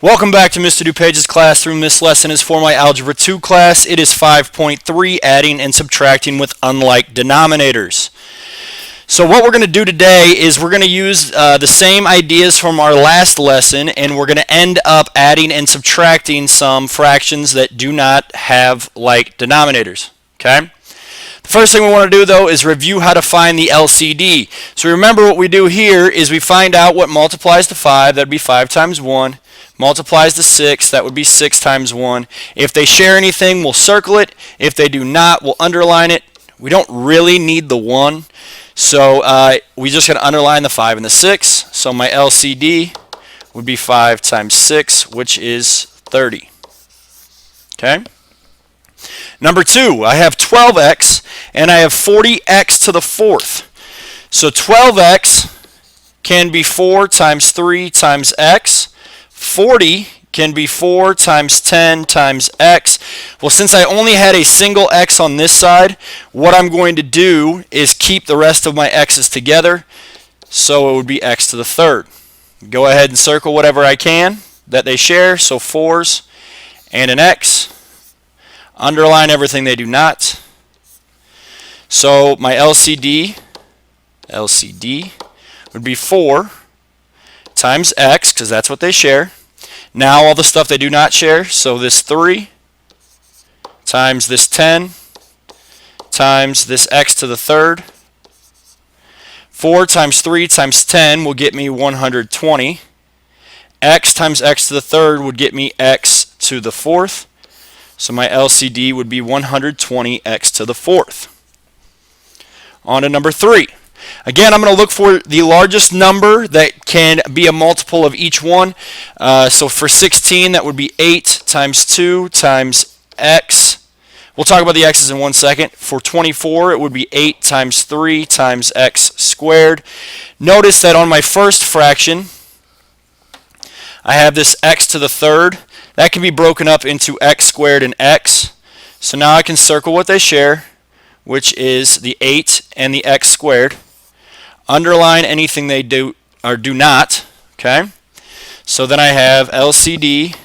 Welcome back to Mr. DuPage's classroom. This lesson is for my Algebra 2 class. It is 5.3, adding and subtracting with unlike denominators. So what we're going to do today is we're going to use the same ideas from our last lesson, and we're going to end up adding and subtracting some fractions that do not have like denominators. Okay? The first thing we want to do, though, is review how to find the LCD. So remember, what we do here is we find out what multiplies to 5. That would be 5 times 1. Multiplies to 6. That would be 6 times 1. If they share anything, we'll circle it. If they do not, we'll underline it. We don't really need the 1. So we just got to underline the 5 and the 6. So my LCD would be 5 times 6, which is 30. Okay? Number 2, I have 12x, and I have 40x to the 4th. So 12x can be 4 times 3 times x. 40 can be 4 times 10 times x. Well, since I only had a single x on this side, what I'm going to do is keep the rest of my x's together, so it would be x to the 3rd. Go ahead and circle whatever I can that they share, so 4's and an x. Underline everything they do not. So my LCD would be 4 times x, because that's what they share. Now all the stuff they do not share, so this 3 times this 10 times this x to the 3rd. 4 times 3 times 10 will get me 120. X times x to the 3rd would get me x to the 4th. So my LCD would be 120x to the 4th. On to number 3. Again, I'm going to look for the largest number that can be a multiple of each one. So for 16, that would be 8 times 2 times x. We'll talk about the x's in 1 second. For 24, it would be 8 times 3 times x squared. Notice that on my first fraction, I have this x to the 3rd. That can be broken up into x squared and x. So now I can circle what they share, which is the 8 and the x squared. Underline anything they do or do not. Okay? So then I have LCD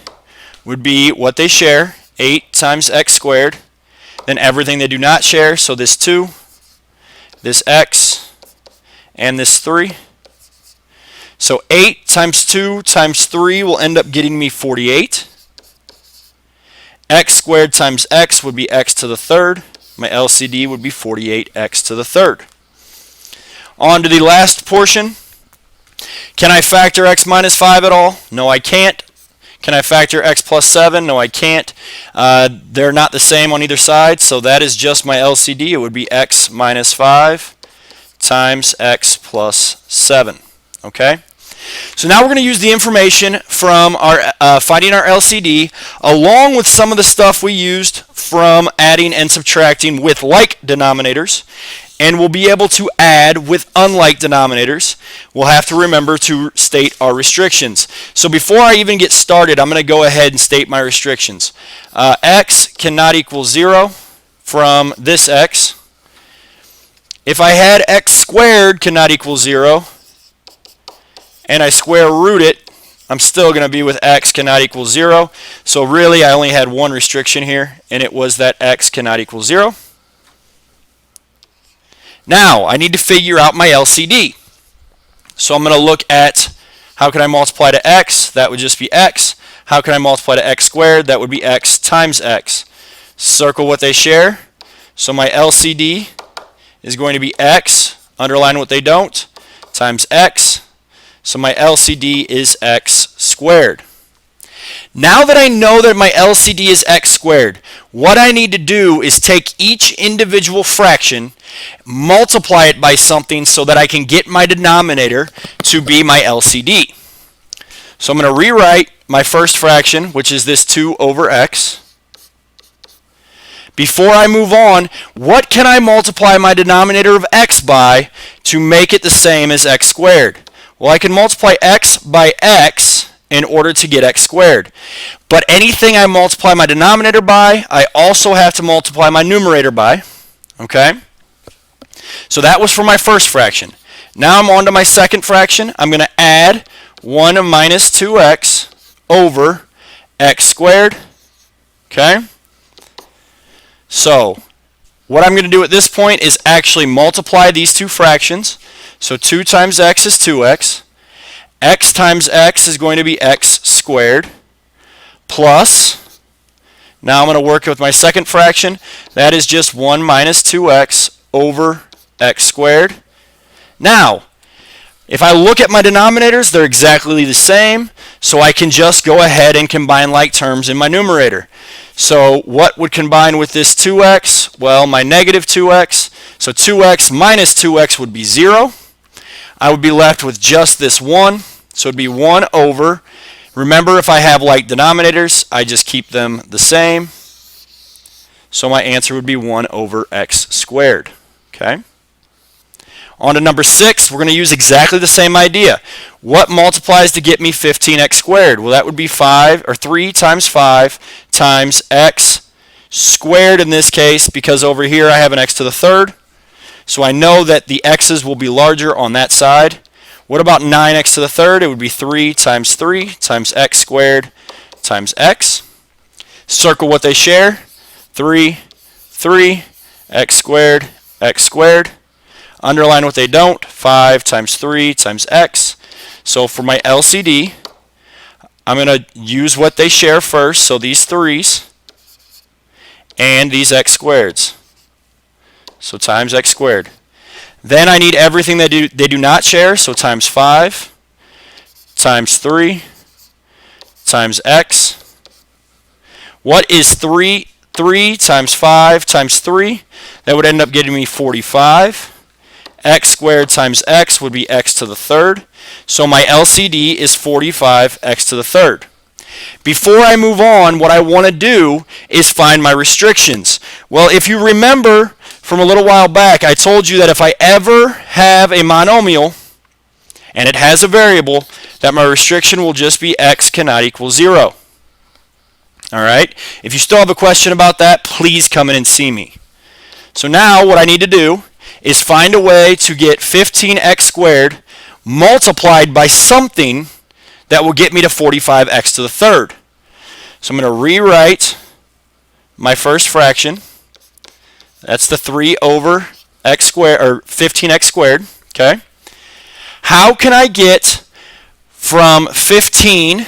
would be what they share, 8 times x squared. Then everything they do not share, so this 2, this x, and this 3. So 8 times 2 times 3 will end up getting me 48. X squared times x would be x to the 3rd. My LCD would be 48x to the 3rd. On to the last portion. Can I factor x minus 5 at all? No, I can't. Can I factor x plus 7? No, I can't. They're not the same on either side, so that is just my LCD. It would be x minus 5 times x plus 7. Okay? So now we're going to use the information from our finding our LCD along with some of the stuff we used from adding and subtracting with like denominators, and we'll be able to add with unlike denominators. We'll have to remember to state our restrictions. So before I even get started, I'm going to go ahead and state my restrictions. X cannot equal 0 from this x. If I had x squared cannot equal 0, and I square root it, I'm still going to be with x cannot equal 0. So really, I only had one restriction here, and it was that x cannot equal 0. Now, I need to figure out my LCD. So I'm going to look at how can I multiply to x? That would just be x. How can I multiply to x squared? That would be x times x. Circle what they share. So my LCD is going to be x, underline what they don't, times x. So my LCD is x squared. Now that I know that my LCD is x squared, what I need to do is take each individual fraction, multiply it by something so that I can get my denominator to be my LCD. So I'm going to rewrite my first fraction, which is this 2 over x. Before I move on, what can I multiply my denominator of x by to make it the same as x squared? Well, I can multiply x by x in order to get x squared. But anything I multiply my denominator by, I also have to multiply my numerator by. Okay? So that was for my first fraction. Now I'm on to my second fraction. I'm going to add 1 minus 2x over x squared. Okay? So, what I'm going to do at this point is actually multiply these two fractions. So 2 times x is 2x. X times x is going to be x squared. Plus, now I'm going to work with my second fraction. That is just 1 minus 2x over x squared. Now, if I look at my denominators, they're exactly the same, so I can just go ahead and combine like terms in my numerator. So what would combine with this 2x? Well, my negative 2x. So 2x minus 2x would be 0. I would be left with just this 1. So it would be 1 over. Remember, if I have like denominators, I just keep them the same. So my answer would be 1 over x squared. Okay? On to number 6, we're going to use exactly the same idea. What multiplies to get me 15x squared? Well, that would be 3 times 5 times x squared in this case, because over here I have an x to the third. So I know that the x's will be larger on that side. What about 9x to the third? It would be 3 times x squared times x. Circle what they share. 3, x squared, x squared. Underline what they don't, 5 times 3 times x. So for my LCD, I'm going to use what they share first, so these 3's, and these x squareds. So times x squared. Then I need everything they do not share, so times 5, times 3, times x. What is 3 times 5 times 3? That would end up getting me 45. X squared times x would be x to the third. So my LCD is 45 x to the third. Before I move on, what I want to do is find my restrictions. Well, if you remember from a little while back, I told you that if I ever have a monomial and it has a variable, that my restriction will just be x cannot equal 0. All right? If you still have a question about that, please come in and see me. So now what I need to do is find a way to get 15x squared multiplied by something that will get me to 45x to the third. So I'm going to rewrite my first fraction. That's the 3 over x squared, or 15x squared. Okay? How can I get from 15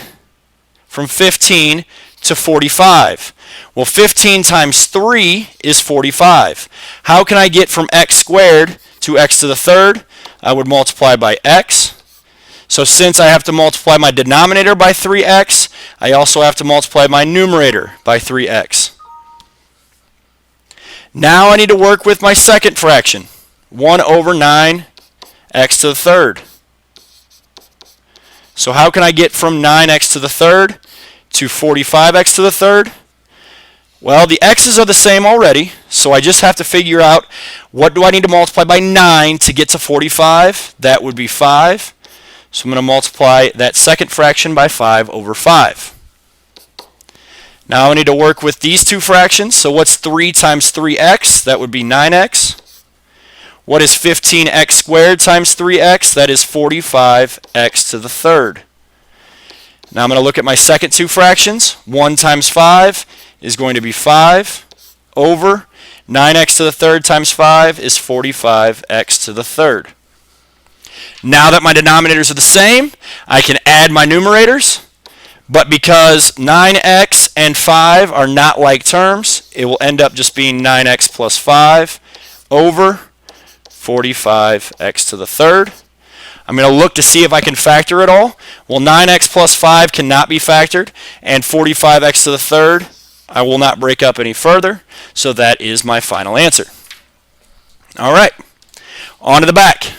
to 45? Well, 15 times 3 is 45. How can I get from x squared to x to the third? I would multiply by x. So since I have to multiply my denominator by 3x, I also have to multiply my numerator by 3x. Now I need to work with my second fraction, 1 over 9x to the third. So how can I get from 9x to the third to 45x to the third? Well, the x's are the same already, so I just have to figure out what do I need to multiply by 9 to get to 45. That would be 5. So I'm going to multiply that second fraction by 5 over 5. Now I need to work with these two fractions. So what's 3 times 3x? That would be 9x. What is 15x squared times 3x? That is 45x to the third. Now I'm going to look at my second two fractions. 1 times 5 is going to be 5 over 9x to the third times 5 is 45x to the third. Now that my denominators are the same, I can add my numerators, but because 9x and 5 are not like terms, it will end up just being 9x plus 5 over 45x to the third. I'm going to look to see if I can factor it all. Well, 9x plus 5 cannot be factored, and 45x to the third I will not break up any further, so that is my final answer. All right, on to the back.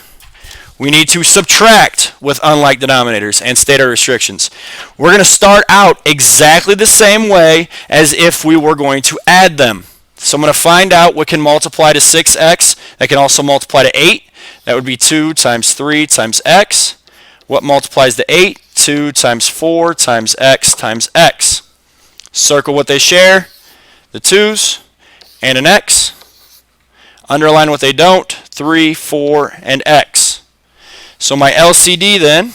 We need to subtract with unlike denominators and state our restrictions. We're going to start out exactly the same way as if we were going to add them. So I'm going to find out what can multiply to 6x. That can also multiply to 8. That would be 2 times 3 times x. What multiplies to 8? 2 times 4 times x. Circle what they share, the 2's and an x. Underline what they don't, 3, 4, and x. So my LCD then,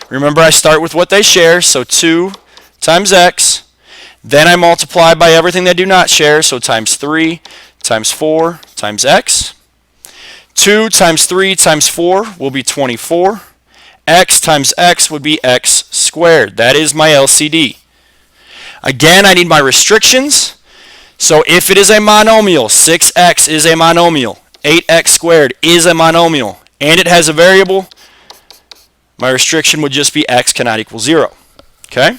remember I start with what they share, so 2 times x. Then I multiply by everything they do not share, so times 3 times 4 times x. 2 times 3 times 4 will be 24. X times x would be x squared. That is my LCD. Again, I need my restrictions. So if it is a monomial, 6x is a monomial, 8x squared is a monomial, and it has a variable, my restriction would just be x cannot equal 0. Okay?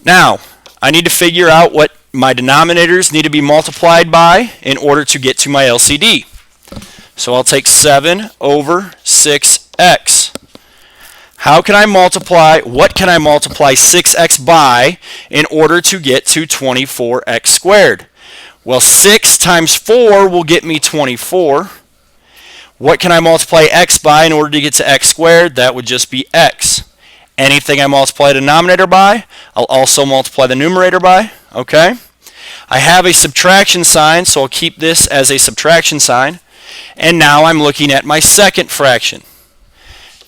Now, I need to figure out what my denominators need to be multiplied by in order to get to my LCD. So I'll take 7 over 6x. How can I multiply, what can I multiply 6x by in order to get to 24x squared? Well, 6 times 4 will get me 24. What can I multiply x by in order to get to x squared? That would just be x. Anything I multiply the denominator by, I'll also multiply the numerator by. Okay? I have a subtraction sign, so I'll keep this as a subtraction sign. And now I'm looking at my second fraction.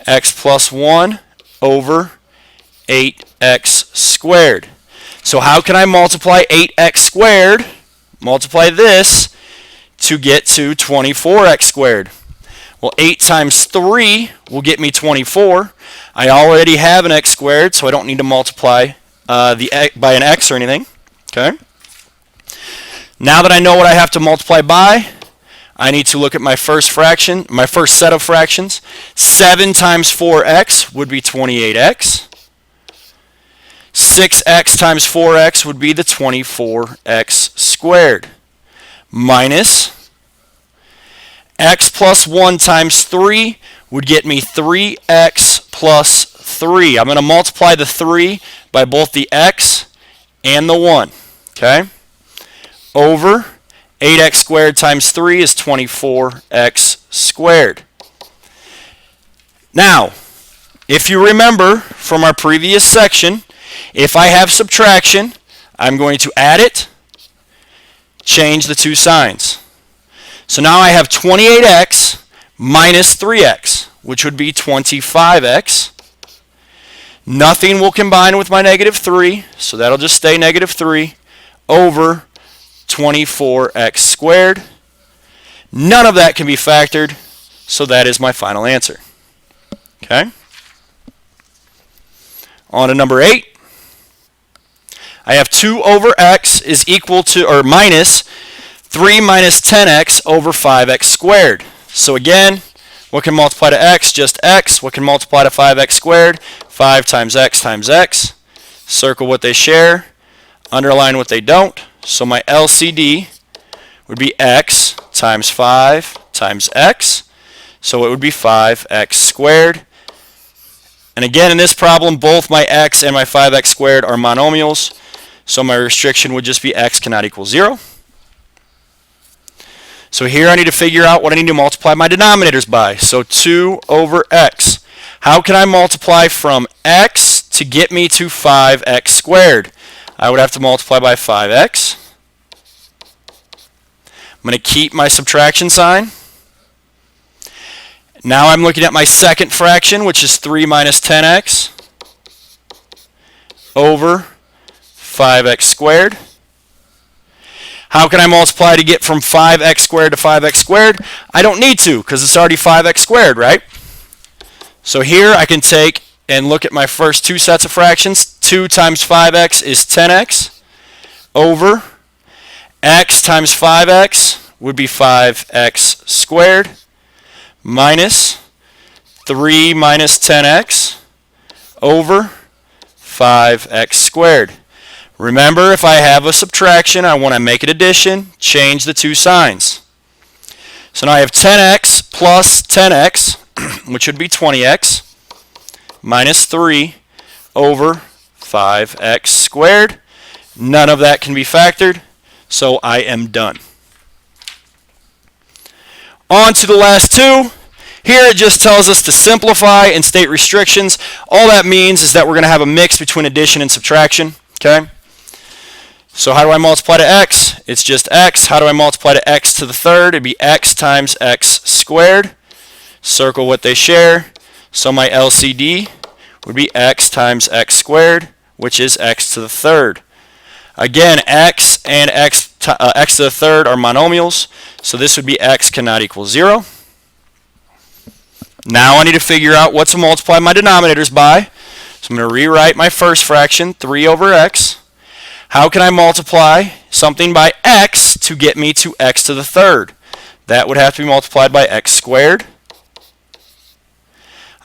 X plus 1 over 8x squared. So how can I multiply 8x squared, multiply this, to get to 24x squared? Well, 8 times 3 will get me 24. I already have an x squared, so I don't need to multiply by an x or anything. Okay. Now that I know what I have to multiply by, I need to look at my first fraction, my first set of fractions. 7 times 4x would be 28x. 6x times 4x would be the 24x squared. Minus x plus 1 times 3 would get me 3x plus 3. I'm going to multiply the 3 by both the x and the 1. Okay? Over 8x squared times 3 is 24x squared. Now, if you remember from our previous section, if I have subtraction, I'm going to add it, change the two signs. So now I have 28x minus 3x, which would be 25x. Nothing will combine with my negative 3, so that'll just stay negative 3 over 24x squared. None of that can be factored, so that is my final answer. Okay? On to number 8. I have 2 over x is equal to, or minus 3 minus 10x over 5x squared. So again, what can multiply to x? Just x. What can multiply to 5x squared? 5 times x times x. Circle what they share. Underline what they don't. So my LCD would be x times 5 times x. So it would be 5x squared. And again, in this problem, both my x and my 5x squared are monomials. So my restriction would just be x cannot equal 0. So here I need to figure out what I need to multiply my denominators by. So 2 over x. How can I multiply from x to get me to 5x squared? I would have to multiply by 5x. I'm going to keep my subtraction sign. Now I'm looking at my second fraction, which is 3 minus 10x over 5x squared. How can I multiply to get from 5x squared to 5x squared? I don't need to, because it's already 5x squared, right? So here I can take and look at my first two sets of fractions. 2 times 5x is 10x over x times 5x would be 5x squared minus 3 minus 10x over 5x squared. Remember, if I have a subtraction, I want to make an addition, change the two signs. So now I have 10x plus 10x, which would be 20x, minus 3 over 5x squared. None of that can be factored, so I am done. On to the last two. Here it just tells us to simplify and state restrictions. All that means is that we're going to have a mix between addition and subtraction. Okay? So how do I multiply to x? It's just x. How do I multiply to x to the third? It'd be x times x squared. Circle what they share. So my LCD would be x times x squared, which is x to the third. Again, x and x to the third are monomials, so this would be x cannot equal 0. Now I need to figure out what to multiply my denominators by. So I'm going to rewrite my first fraction, 3 over x. How can I multiply something by x to get me to x to the third? That would have to be multiplied by x squared.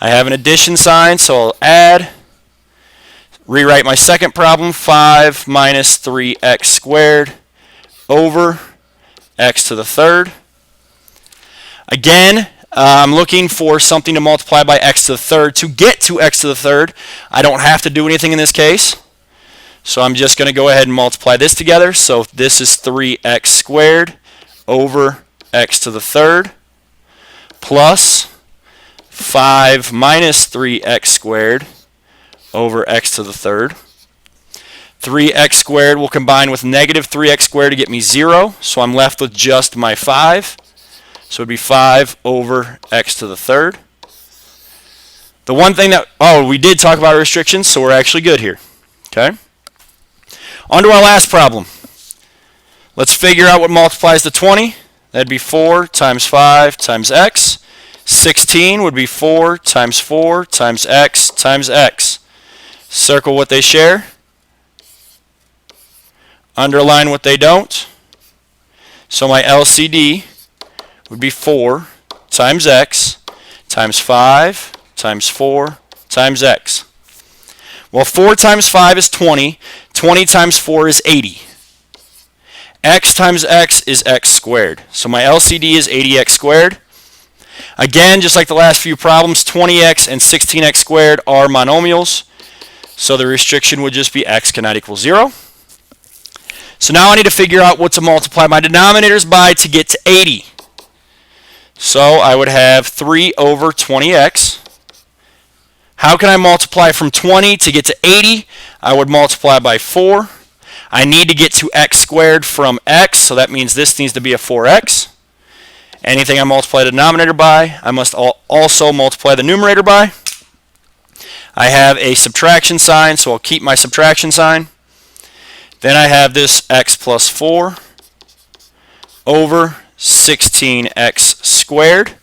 I have an addition sign, so I'll add. Rewrite my second problem, 5 minus 3x squared over x to the third. Again, I'm looking for something to multiply by x to the third. To get to x to the third, I don't have to do anything in this case. So I'm just going to go ahead and multiply this together. So this is 3x squared over x to the third plus 5 minus 3x squared over x to the third. 3x squared will combine with negative 3x squared to get me 0. So I'm left with just my 5. So it would be 5 over x to the third. The one thing that, we did talk about restrictions, so we're actually good here. Okay. On to our last problem. Let's figure out what multiplies to 20. That'd be 4 times 5 times x. 16 would be 4 times 4 times x times x. Circle what they share. Underline what they don't. So my LCD would be 4 times x times 5 times 4 times x. Well, 4 times 5 is 20. 20 times 4 is 80. X times x is x squared. So my LCD is 80x squared. Again, just like the last few problems, 20x and 16x squared are monomials. So the restriction would just be x cannot equal 0. So now I need to figure out what to multiply my denominators by to get to 80. So I would have 3 over 20x. How can I multiply from 20 to get to 80? I would multiply by 4. I need to get to x squared from x, so that means this needs to be a 4x. Anything I multiply the denominator by, I must also multiply the numerator by. I have a subtraction sign, so I'll keep my subtraction sign. Then I have this x plus 4 over 16x squared.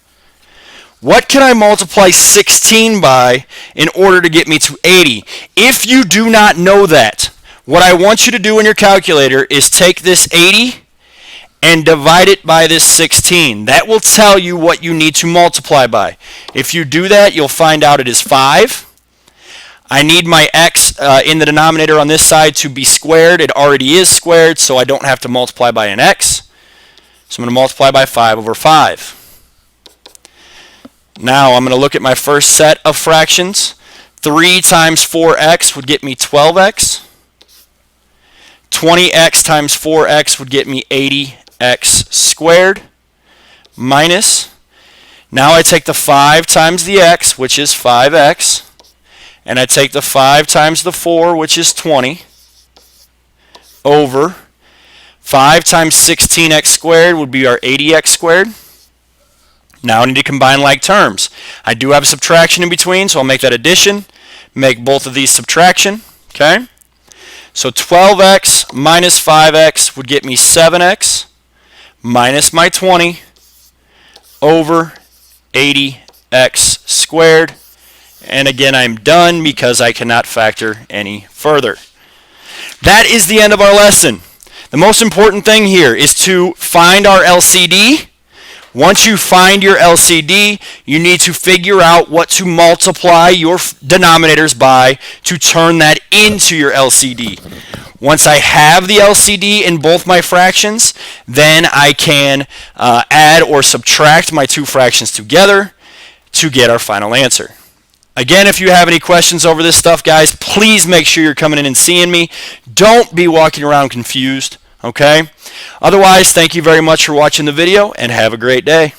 What can I multiply 16 by in order to get me to 80? If you do not know that, what I want you to do in your calculator is take this 80 and divide it by this 16. That will tell you what you need to multiply by. If you do that, you'll find out it is 5. I need my x in the denominator on this side to be squared. It already is squared, so I don't have to multiply by an x. So I'm going to multiply by 5 over 5. Now I'm going to look at my first set of fractions. 3 times 4x would get me 12x. 20x times 4x would get me 80x squared. Minus. Now I take the 5 times the x, which is 5x. And I take the 5 times the 4, which is 20. Over. 5 times 16x squared would be our 80x squared. Now I need to combine like terms. I do have a subtraction in between, so I'll make that addition. Make both of these subtraction. Okay? So 12x minus 5x would get me 7x minus my 20 over 80x squared. And again, I'm done because I cannot factor any further. That is the end of our lesson. The most important thing here is to find our LCD. Once you find your LCD, you need to figure out what to multiply your denominators by to turn that into your LCD. Once I have the LCD in both my fractions, then I can add or subtract my two fractions together to get our final answer. Again, if you have any questions over this stuff, guys, please make sure you're coming in and seeing me. Don't be walking around confused, okay? Otherwise, thank you very much for watching the video, and have a great day.